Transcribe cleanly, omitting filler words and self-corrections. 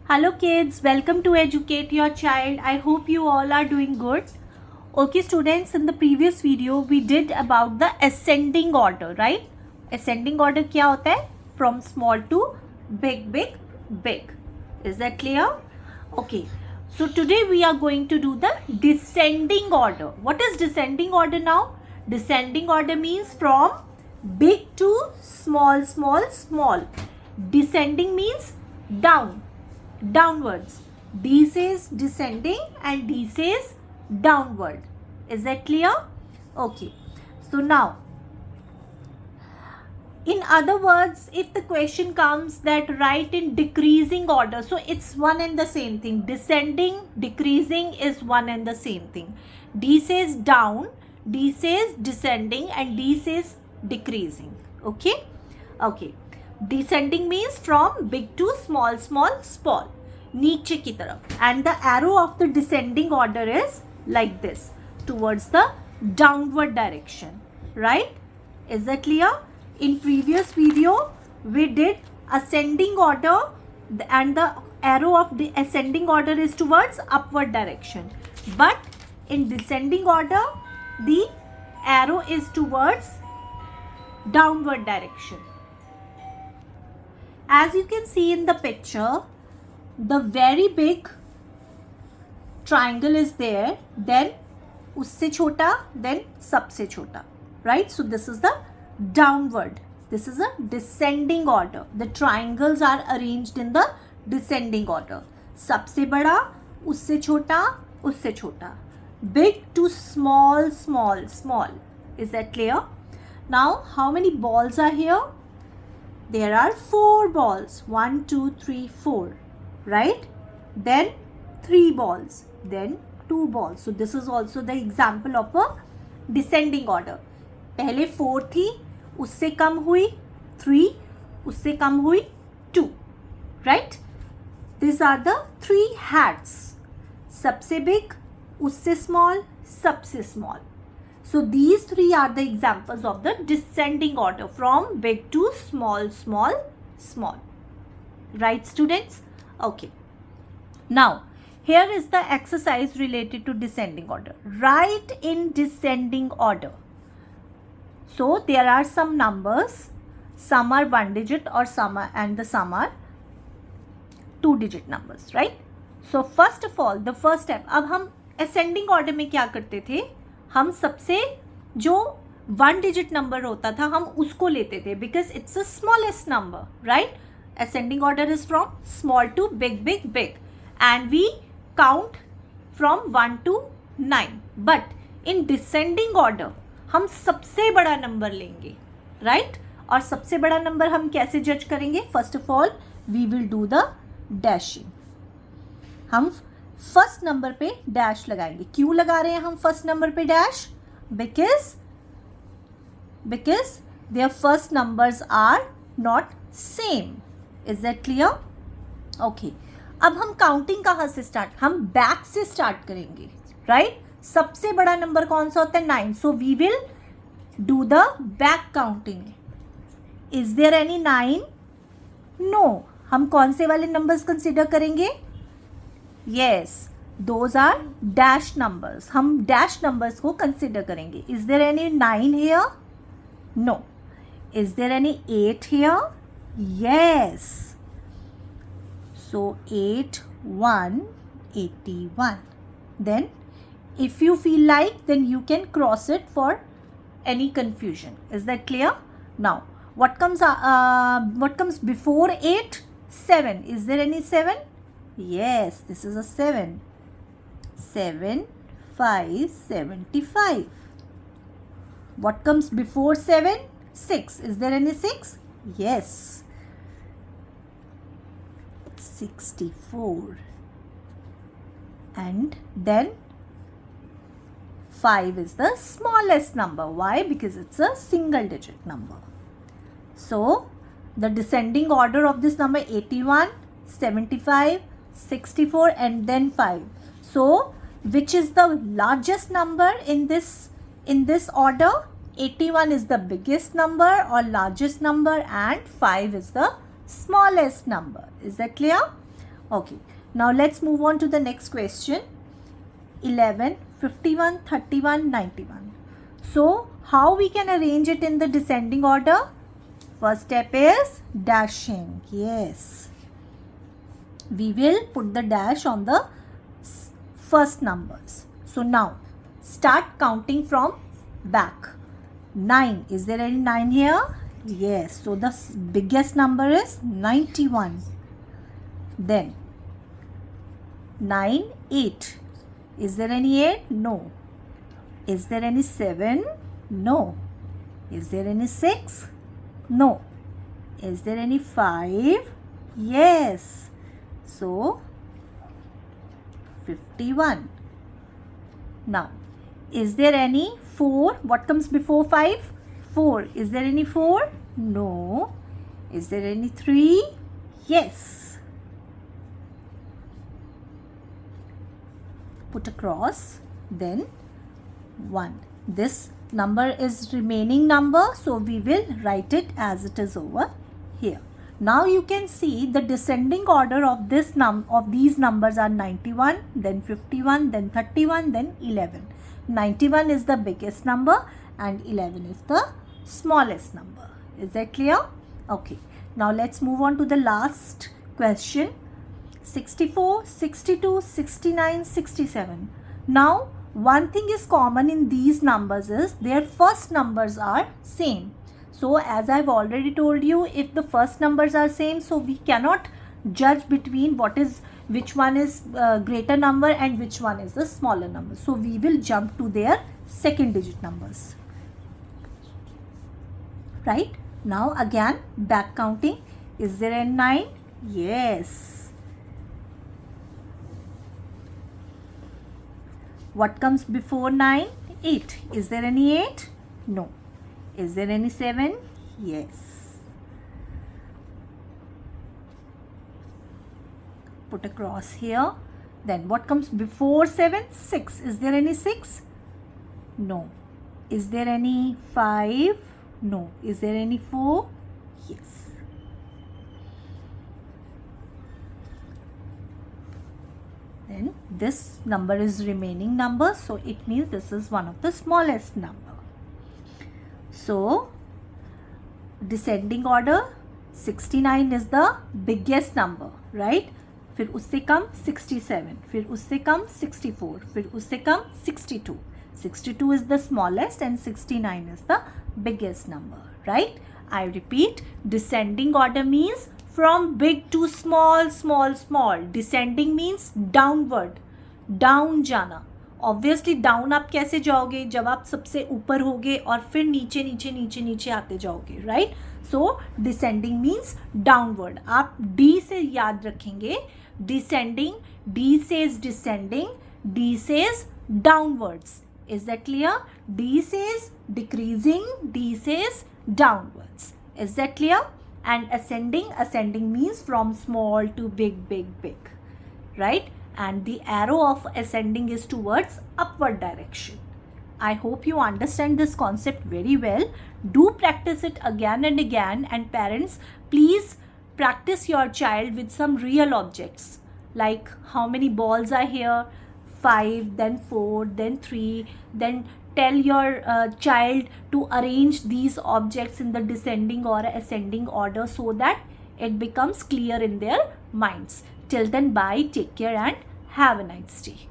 Hello kids, welcome to Educate Your Child. I hope you all are doing good. Okay students, in the previous video we did about the ascending order, right? Ascending order क्या होता है? From small to big, big, big. Is that clear? Okay. So today we are going to do the descending order. What is descending order now? Descending order means from big to small, small, small. Descending means down. Downwards. D says descending and D says downward. Is that clear? Okay. So now, in other words, if the question comes that write in decreasing order, so it's one and the same thing. Descending, decreasing is one and the same thing. D says down, D says descending and D says decreasing. Okay? Okay. Descending means from big to small, small, small. नीचे की तरफ. And the arrow of the descending order is like this, towards the downward direction. Right? Is that clear? In previous video, we did ascending order and the arrow of the ascending order is towards upward direction. But in descending order, the arrow is towards downward direction. As you can see in the picture, the very big triangle is there, then usse chota, then sabse chota, right? So this is the downward. This is a descending order. The triangles are arranged in the descending order. Sabse bada, usse chota. Big to small, small, small. Is that clear? Now, how many balls are here? There are 4 balls. 1, 2, 3, 4. Right? Then 3 balls. Then 2 balls. So this is also the example of a descending order. पहले 4 थी, उससे कम हुई 3, उससे कम हुई 2. Right? These are the 3 hats. सबसे big, उससे small, सबसे small. So these 3 are the examples of the descending order from big to small, small, small. Right, students? Okay. Now, here is the exercise related to descending order. Write in descending order. So there are some numbers. Some are 1 digit or some are 2 digit numbers, right? So first of all, the first step. अब हम ascending order में क्या करते थे? हम सबसे जो 1 digit number होता था हम उसको लेते थे because it's the smallest number, right? Ascending order is from small to big, big, big, and we count from 1 to 9. But in descending order हम सबसे बड़ा नंबर लेंगे, right? और सबसे बड़ा नंबर हम कैसे जज करेंगे? First of all, we will do the dashing. हम फर्स्ट नंबर पे डैश लगाएंगे. क्यों लगा रहे हैं हम फर्स्ट नंबर पे dash? Because their first numbers are not same. Is that clear? Okay. अब हम काउंटिंग कहाँ से स्टार्ट? हम बैक से स्टार्ट करेंगे, राइट? सबसे बड़ा नंबर कौन सा होता है? 9. So we will do the back counting. Is there any 9? No. हम कौन से वाले नंबर्स कंसिडर करेंगे? Yes, those are dash numbers. हम dash numbers को consider करेंगे. Is there any 9 here? No. Is there any 8 here? Yes. So 8, 1, 81. Then if you feel like, then you can cross it for any confusion. Is that clear? Now, what comes before 8? 7. Is there any 7? Yes, this is a 7. 7, 5, 75. What comes before 7? 6. Is there any 6? Yes. 64. And then 5 is the smallest number. Why? Because it's a single digit number. So, the descending order of this number 81, 75, 64 and then 5. So which is the largest number in this order? 81 is the biggest number or largest number and 5 is the smallest number. Is that clear? Okay, now let's move on to the next question. 11, 51, 31, 91. So how we can arrange it in the descending order? First step is dashing. Yes, we will put the dash on the first numbers. So now start counting from back. 9, is there any 9 here? Yes, so the biggest number is 91. Then 9, 8, is there any 8? No. Is there any 7? No. Is there any 6? No. Is there any 5? Yes. So 51. Now, is there any 4? What comes before 5? 4. Is there any 4? No. Is there any 3? Yes. Put a cross, then 1. This number is remaining number, so we will write it as it is over here. Now you can see the descending order of this of these numbers are 91, then 51, then 31, then 11. 91 is the biggest number and 11 is the smallest number. Is that clear? Okay. Now let's move on to the last question. 64, 62, 69, 67. Now one thing is common in these numbers is their first numbers are same. So as I've already told you, if the first numbers are same, so we cannot judge between which one is greater number and which one is the smaller number. So we will jump to their second digit numbers. Right? Now again back counting. Is there a 9? Yes. What comes before 9? 8. Is there any 8? No. Is there any 7? Yes. Put a cross here. Then what comes before 7? 6. Is there any 6? No. Is there any 5? No. Is there any 4? Yes. Then this number is remaining number, so it means this is one of the smallest number. So descending order 69 is the biggest number, right? फिर उससे कम 67, फिर उससे कम 64, फिर उससे कम 62. 62 is the smallest and 69 is the biggest number, right? I repeat, descending order means from big to small, small, small. Descending means downward, down जाना. Obviously down आप कैसे जाओगे? जब आप सबसे ऊपर होगे और फिर नीचे नीचे नीचे नीचे आते जाओगे, right? So descending means downward. आप D से याद रखेंगे. Descending, D says descending, D says downwards. Is that clear? D says decreasing, D says downwards. Is that clear? And ascending, ascending means from small to big, big, big, right? And the arrow of ascending is towards upward direction. I hope you understand this concept very well. Do practice it again and again, and parents, please practice your child with some real objects, like how many balls are here, 5, then 4, then 3, then tell your child to arrange these objects in the descending or ascending order so that it becomes clear in their minds. Till then, bye, take care and have a nice day.